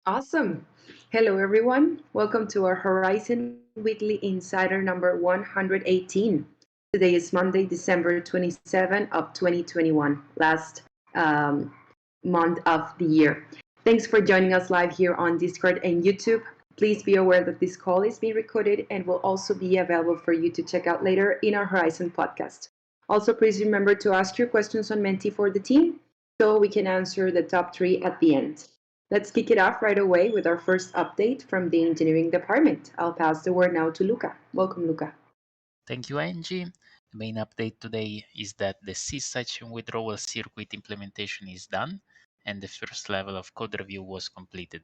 Awesome. Hello, everyone. Welcome to our Horizon Weekly Insider number 118. Today is Monday, December 27 of 2021, last um, month of the year. Thanks for joining us live here on Discord and YouTube. Please be aware that this call is being recorded and will also be available for you to check out later in our Horizon podcast. Also, please remember to ask your questions on Menti for the team so we can answer the top three at the end. Let's kick it off right away with our first update from the engineering department. I'll pass the word now to Luca. Welcome, Luca. Thank you, Angie. The main update today is that the C-section withdrawal circuit implementation is done and the first level of code review was completed.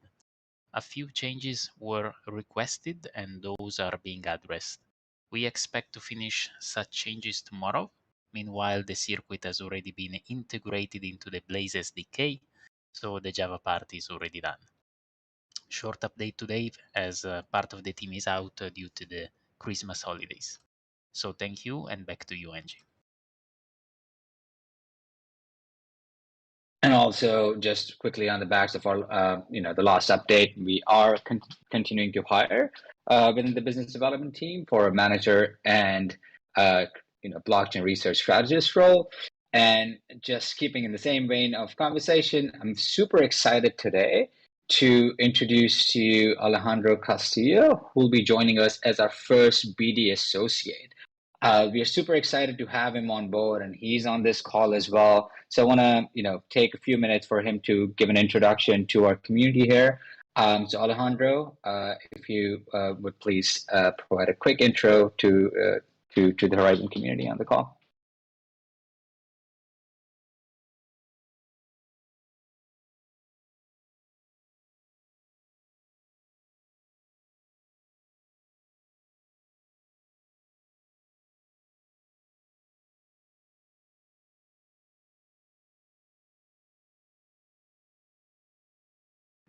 A few changes were requested and those are being addressed. We expect to finish such changes tomorrow. Meanwhile, the circuit has already been integrated into the Blaze SDK, so the Java part is already done. Short update today as part of the team is out due to the Christmas holidays. So thank you, and back to you, Angie. And also, just quickly on the backs of our, the last update, we are continuing to hire within the business development team for a manager and blockchain research strategist role. And just keeping in the same vein of conversation, I'm super excited today to introduce to you Alejandro Castillo, who will be joining us as our first BD associate. We are super excited to have him on board, and he's on this call as well. So I want to, take a few minutes for him to give an introduction to our community here. So Alejandro, if you would please provide a quick intro to the Horizen community on the call.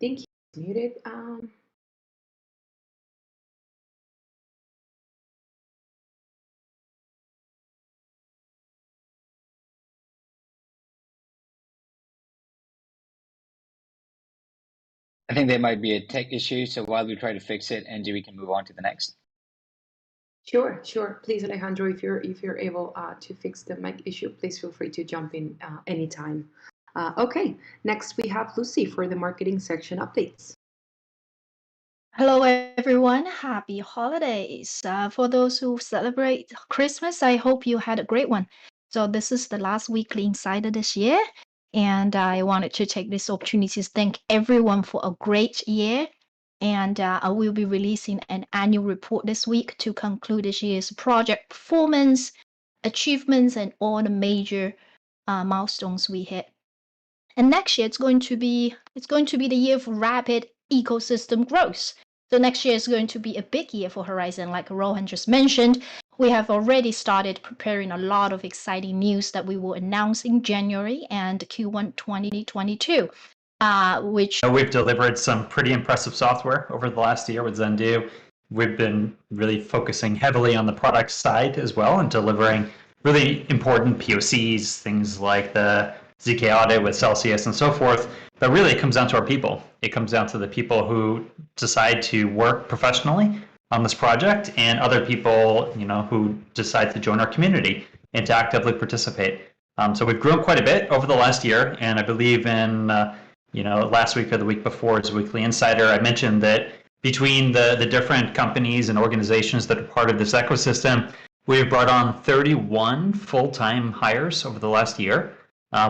I think he's muted. I think there might be a tech issue, so while we try to fix it, Angie, we can move on to the next. Sure. Please, Alejandro, if you're able to fix the mic issue, please feel free to jump in anytime. Okay, next we have Lucy for the marketing section updates. Hello, everyone. Happy holidays. For those who celebrate Christmas, I hope you had a great one. So, this is the last weekly insider this year. And I wanted to take this opportunity to thank everyone for a great year. And I will be releasing an annual report this week to conclude this year's project performance, achievements, and all the major milestones we hit. And next year, it's going to be the year of rapid ecosystem growth. So next year is going to be a big year for Horizen, like Rohan just mentioned. We have already started preparing a lot of exciting news that we will announce in January and Q1 2022, which we've delivered some pretty impressive software over the last year with Zendu. We've been really focusing heavily on the product side as well and delivering really important POCs, things like the ZK audit with Celsius and so forth. But really, it comes down to our people. It comes down to the people who decide to work professionally on this project and other people, who decide to join our community and to actively participate. So we've grown quite a bit over the last year, and I believe in last week or the week before as Weekly Insider, I mentioned that between the different companies and organizations that are part of this ecosystem, we've brought on 31 full-time hires over the last year.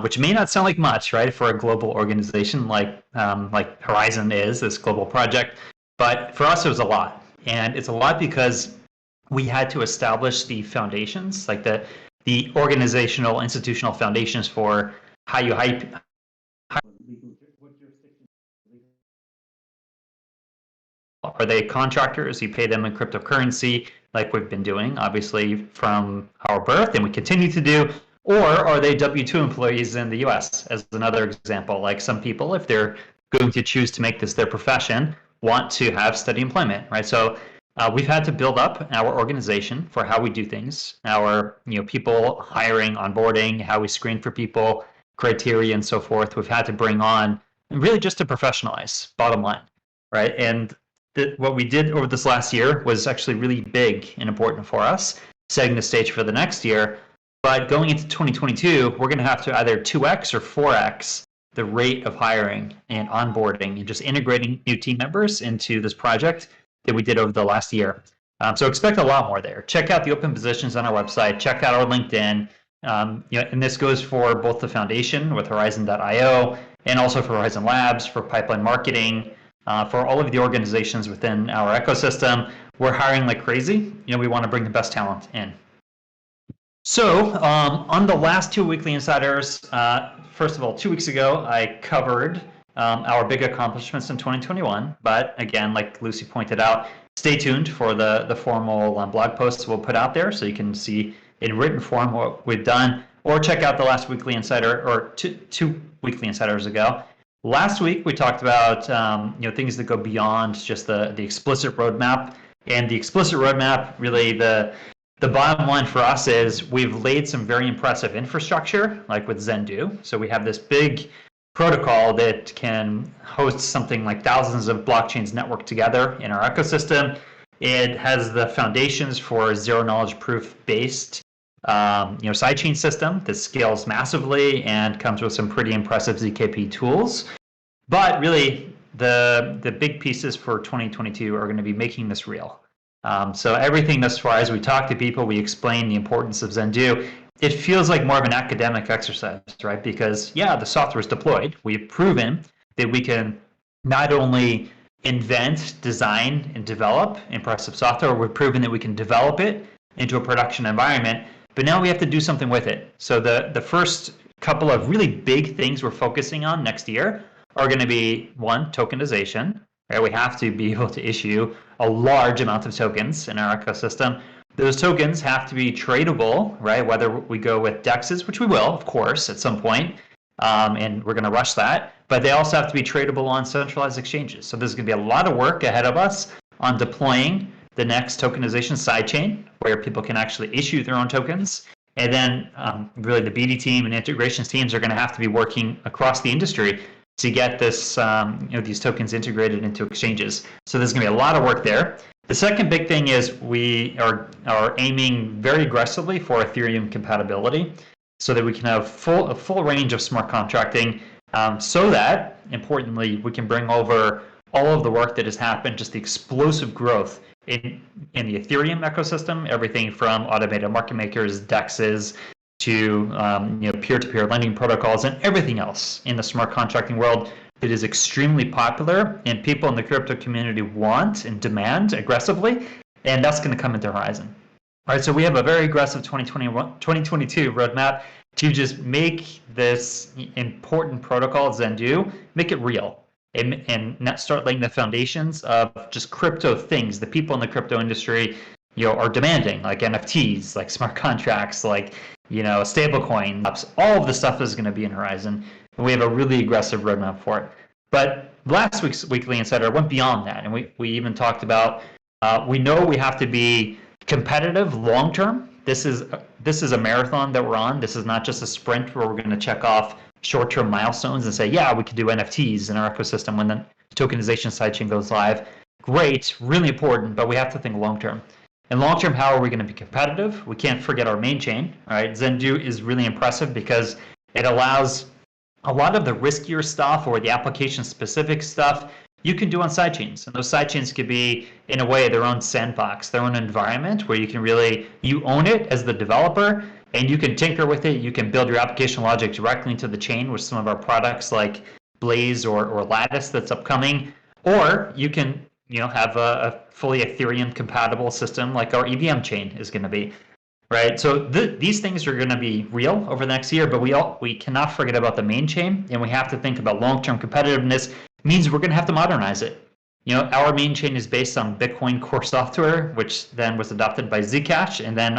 Which may not sound like much, right, for a global organization like Horizen is, this global project. But for us, it was a lot. And it's a lot because we had to establish the foundations, like the organizational, institutional foundations for how you hype. Are they contractors? You pay them in cryptocurrency, like we've been doing, obviously, from our birth, and we continue to do. Or are they W-2 employees in the US, as another example? Like some people, if they're going to choose to make this their profession, want to have steady employment, right? So we've had to build up our organization for how we do things, our people hiring, onboarding, how we screen for people, criteria, and so forth. We've had to bring on really just to professionalize, bottom line, right? And what we did over this last year was actually really big and important for us, setting the stage for the next year. But going into 2022, we're going to have to either 2x or 4x the rate of hiring and onboarding and just integrating new team members into this project that we did over the last year. So expect a lot more there. Check out the open positions on our website. Check out our LinkedIn. And this goes for both the foundation with Horizen.io and also for Horizen Labs, for pipeline marketing, for all of the organizations within our ecosystem. We're hiring like crazy. We want to bring the best talent in. So on the last two weekly insiders, first of all, 2 weeks ago, I covered our big accomplishments in 2021. But again, like Lucy pointed out, stay tuned for the formal blog posts we'll put out there so you can see in written form what we've done, or check out the last weekly insider, or two weekly insiders ago. Last week we talked about things that go beyond just the explicit roadmap, and the explicit roadmap, really the bottom line for us is we've laid some very impressive infrastructure, like with Zendoo. So we have this big protocol that can host something like thousands of blockchains networked together in our ecosystem. It has the foundations for zero knowledge proof based sidechain system that scales massively and comes with some pretty impressive ZKP tools. But really, the big pieces for 2022 are going to be making this real. So everything thus far, as we talk to people, we explain the importance of Zendoo. It feels like more of an academic exercise, right? Because the software is deployed. We've proven that we can not only invent, design, and develop impressive software, we've proven that we can develop it into a production environment, but now we have to do something with it. So the first couple of really big things we're focusing on next year are going to be, one, tokenization. Right? We have to be able to issue a large amount of tokens in our ecosystem. Those tokens have to be tradable, right? Whether we go with DEXs, which we will, of course, at some point, and we're going to rush that, but they also have to be tradable on centralized exchanges. So there's going to be a lot of work ahead of us on deploying the next tokenization sidechain, where people can actually issue their own tokens. And then really the BD team and integrations teams are going to have to be working across the industry to get this, these tokens integrated into exchanges. So there's going to be a lot of work there. The second big thing is we are aiming very aggressively for Ethereum compatibility so that we can have a full range of smart contracting so that, importantly, we can bring over all of the work that has happened, just the explosive growth in the Ethereum ecosystem, everything from automated market makers, DEXs, to peer-to-peer lending protocols, and everything else in the smart contracting world that is extremely popular and people in the crypto community want and demand aggressively, and that's going to come into Horizen. All right, so we have a very aggressive 2022 roadmap to just make this important protocol, Zendoo, make it real and not start laying the foundations of just crypto things that people in the crypto industry are demanding, like NFTs, like smart contracts, like stable coins. All of the stuff is going to be in Horizen, and we have a really aggressive roadmap for it. But last week's Weekly Insider went beyond that, and we even talked about, we know we have to be competitive long term. This is a marathon that we're on. This is not just a sprint where we're going to check off short-term milestones and say, yeah, we can do NFTs in our ecosystem when the tokenization sidechain goes live. Great, really important, but we have to think long term. And long term, how are we going to be competitive? We can't forget our main chain, right? Zendoo is really impressive because it allows a lot of the riskier stuff or the application-specific stuff you can do on sidechains. And those sidechains could be, in a way, their own sandbox, their own environment where you own it as the developer, and you can tinker with it. You can build your application logic directly into the chain with some of our products like Blaze or Lattice that's upcoming. Or you can have a fully Ethereum compatible system like our EVM chain is going to be, right? So these things are going to be real over the next year, but we cannot forget about the main chain, and we have to think about long-term competitiveness. It means we're going to have to modernize it. Our main chain is based on Bitcoin core software, which then was adopted by Zcash, and then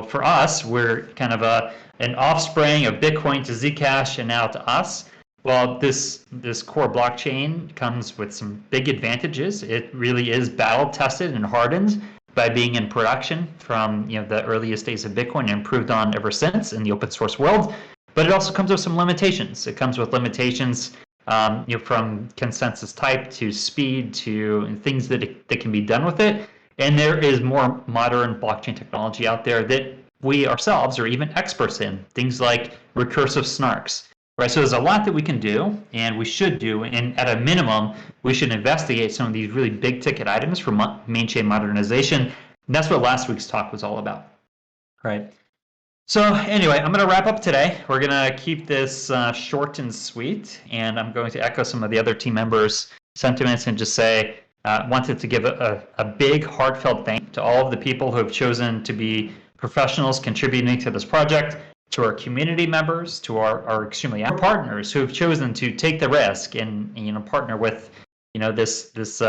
for us, we're kind of an offspring of Bitcoin to Zcash and now to us. Well, this core blockchain comes with some big advantages. It really is battle tested and hardened by being in production from the earliest days of Bitcoin and improved on ever since in the open source world. But it also comes with some limitations. It comes with limitations from consensus type to speed to things that can be done with it. And there is more modern blockchain technology out there that we ourselves are even experts in, things like recursive snarks. Right, so there's a lot that we can do, and we should do, and at a minimum, we should investigate some of these really big ticket items for main chain modernization. And that's what last week's talk was all about. Right. So anyway, I'm going to wrap up today. We're going to keep this short and sweet, and I'm going to echo some of the other team members' sentiments and just say, wanted to give a big heartfelt thank you to all of the people who have chosen to be professionals contributing to this project, to our community members, to our extremely partners who have chosen to take the risk and partner with this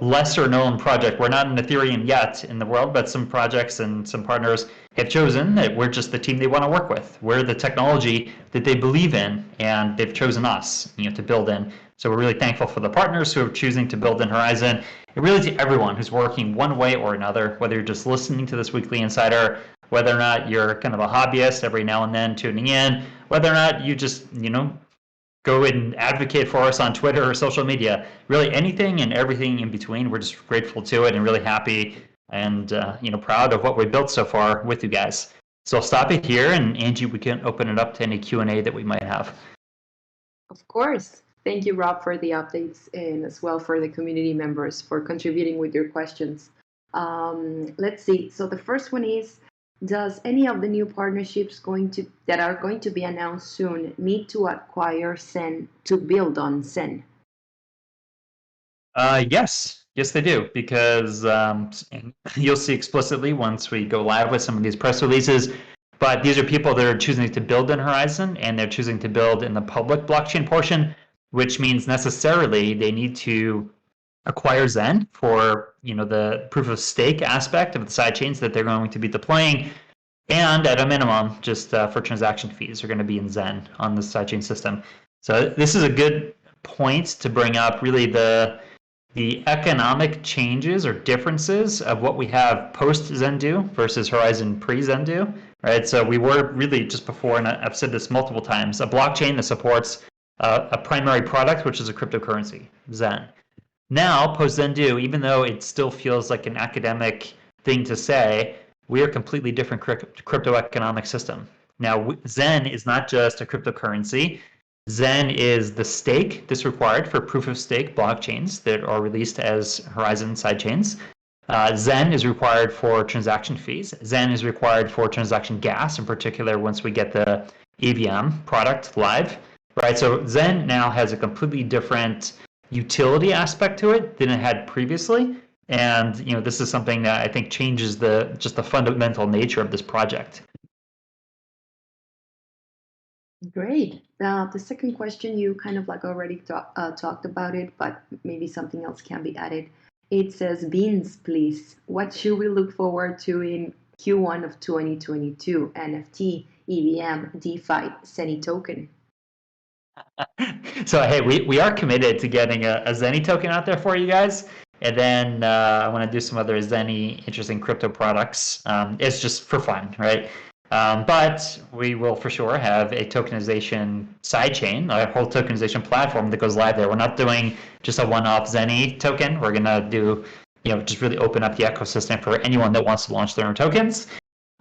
lesser known project. We're not an Ethereum yet in the world, but some projects and some partners have chosen that we're just the team they want to work with. We're the technology that they believe in, and they've chosen us to build in. So we're really thankful for the partners who are choosing to build in Horizen, and really to everyone who's working one way or another, whether you're just listening to this weekly insider, whether or not you're kind of a hobbyist every now and then tuning in, whether or not you just, go and advocate for us on Twitter or social media, really anything and everything in between. We're just grateful to it and really happy and, proud of what we've built so far with you guys. So I'll stop it here, and Angie, we can open it up to any Q&A that we might have. Of course. Thank you, Rob, for the updates, and as well for the community members for contributing with your questions. Let's see. So the first one is, does any of the new partnerships that are going to be announced soon need to acquire Zen to build on Zen? Yes, they do, because you'll see explicitly once we go live with some of these press releases. But these are people that are choosing to build in Horizen, and they're choosing to build in the public blockchain portion, which means necessarily they need to acquire Zen for the proof of stake aspect of the side chains that they're going to be deploying, and at a minimum, just for transaction fees are going to be in Zen on the sidechain system. So this is a good point to bring up, really the economic changes or differences of what we have post Zendu versus Horizen pre Zendu. Right, so we were really just before, and I've said this multiple times, a blockchain that supports a primary product, which is a cryptocurrency, Zen. Now, post Zendu, even though it still feels like an academic thing to say, we are a completely different crypto economic system. Now, Zen is not just a cryptocurrency. Zen is the stake that's required for proof of stake blockchains that are released as Horizen sidechains. Zen is required for transaction fees. Zen is required for transaction gas, in particular, once we get the EVM product live. Right, so Zen now has a completely different utility aspect to it than it had previously, and this is something that I think changes the fundamental nature of this project. Great. The second question, you kind of already talked about it, but maybe something else can be added. It says, beans, please. What should we look forward to in Q1 of 2022? NFT, EVM, DeFi, Zenny token. So hey, we are committed to getting a Zenny token out there for you guys, and then I want to do some other Zenny interesting crypto products. It's just for fun, right? But we will for sure have a tokenization sidechain, a whole tokenization platform that goes live there. We're not doing just a one-off Zenny token. We're gonna do, just really open up the ecosystem for anyone that wants to launch their own tokens.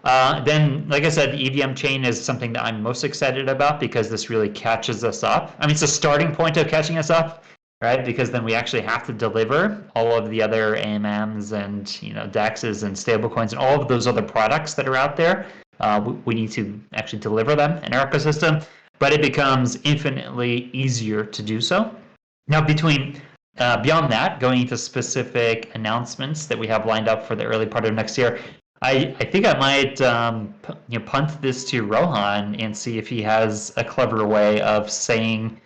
Then, like I said, the EVM chain is something that I'm most excited about because this really catches us up. I mean, it's a starting point of catching us up, right? Because then we actually have to deliver all of the other AMMs and DEXs and stablecoins and all of those other products that are out there. We need to actually deliver them in our ecosystem, but it becomes infinitely easier to do so. Now, beyond that, going into specific announcements that we have lined up for the early part of next year, I think I might punt this to Rohan and see if he has a clever way of saying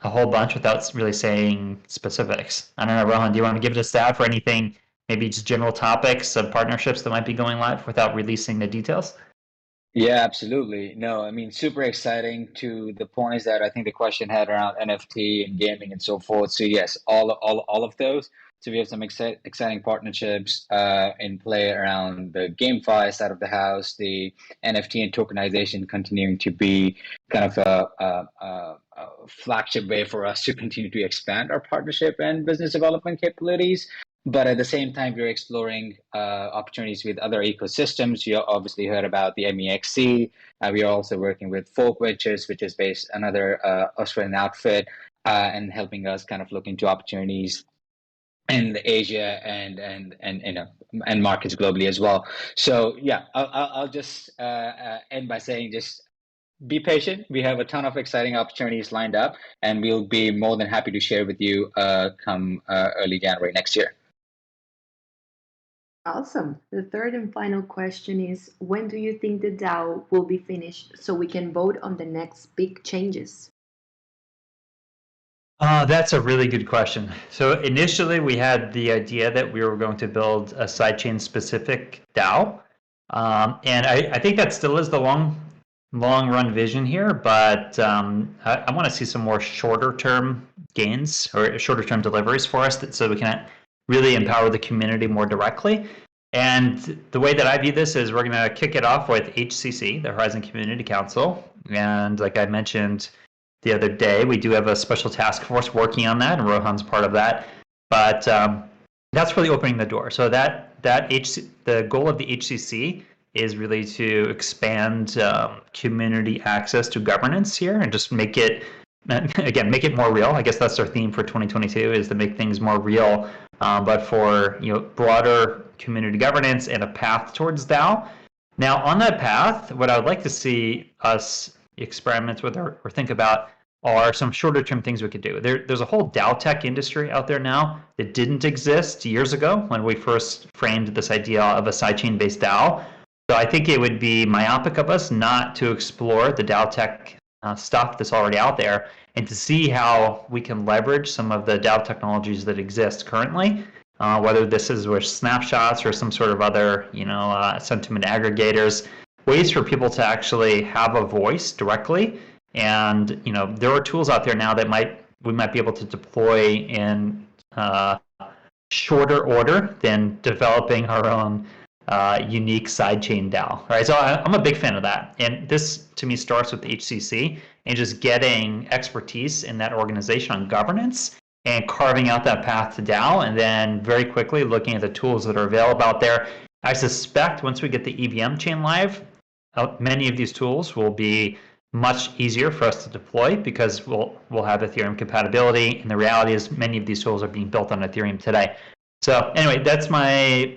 a whole bunch without really saying specifics. I don't know, Rohan, do you want to give it a stab for anything, maybe just general topics of partnerships that might be going live without releasing the details? Yeah, absolutely. No, I mean, super exciting to the points that I think the question had around NFT and gaming and so forth. So yes, all of those. So we have some exciting partnerships in play around the GameFi side of the house, the NFT and tokenization continuing to be kind of a flagship way for us to continue to expand our partnership and business development capabilities. But at the same time, we're exploring opportunities with other ecosystems. You obviously heard about the MEXC. We are also working with Folk Ventures, which is based another Australian outfit, and helping us kind of look into opportunities in Asia and markets globally as well. So yeah, I'll just end by saying just be patient. We have a ton of exciting opportunities lined up, and we'll be more than happy to share with you come early January next year. Awesome. The third and final question is, when do you think the DAO will be finished so we can vote on the next big changes? That's a really good question. So initially, we had the idea that we were going to build a sidechain specific DAO, and I think that still is the long run vision here. But I want to see some more shorter term gains or shorter term deliveries for us, so we can really empower the community more directly. And the way that I view this is we're going to kick it off with HCC, the Horizen Community Council, and like I mentioned the other day, we do have a special task force working on that, and Rohan's part of that. But that's really opening the door. So the goal of the HCC is really to expand community access to governance here and just make it more real. I guess that's our theme for 2022 is to make things more real, but for broader community governance and a path towards DAO. Now, on that path, what I would like to see us experiment with or think about are some shorter term things we could do. There's a whole DAO tech industry out there now that didn't exist years ago when we first framed this idea of a sidechain based DAO. So I think it would be myopic of us not to explore the DAO tech stuff that's already out there and to see how we can leverage some of the DAO technologies that exist currently, whether this is with snapshots or some sort of other sentiment aggregators, ways for people to actually have a voice directly. And there are tools out there now that we might be able to deploy in shorter order than developing our own unique sidechain DAO. Right, so I'm a big fan of that, and this to me starts with HCC and just getting expertise in that organization on governance and carving out that path to DAO, and then very quickly looking at the tools that are available out there. I suspect once we get the EVM chain live, many of these tools will be much easier for us to deploy because we'll have Ethereum compatibility, and the reality is many of these tools are being built on Ethereum today. So anyway, that's my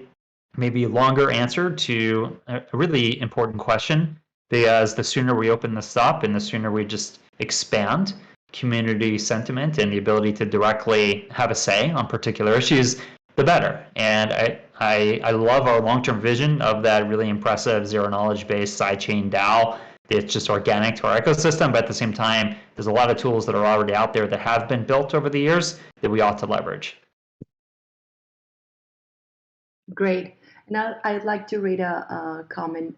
maybe longer answer to a really important question, because the sooner we open this up and the sooner we just expand community sentiment and the ability to directly have a say on particular issues, the better. And I love our long-term vision of that really impressive zero-knowledge based sidechain DAO. It's just organic to our ecosystem, but at the same time, there's a lot of tools that are already out there that have been built over the years that we ought to leverage. Great. Now I'd like to read a comment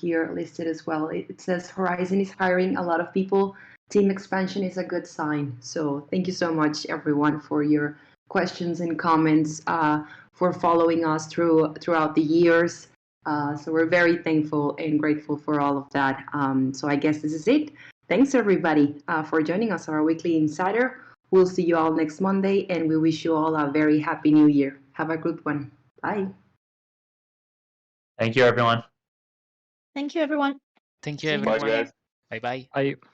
here listed as well. It says Horizen is hiring a lot of people. Team expansion is a good sign. So thank you so much, everyone, for your questions and comments, for following us throughout the years. So we're very thankful and grateful for all of that. So I guess this is it. Thanks, everybody, for joining us on our Weekly Insider. We'll see you all next Monday, and we wish you all a very happy New Year. Have a good one. Bye. Thank you, everyone. Thank you, everyone. Thank you, See you next everyone. year. Bye bye. I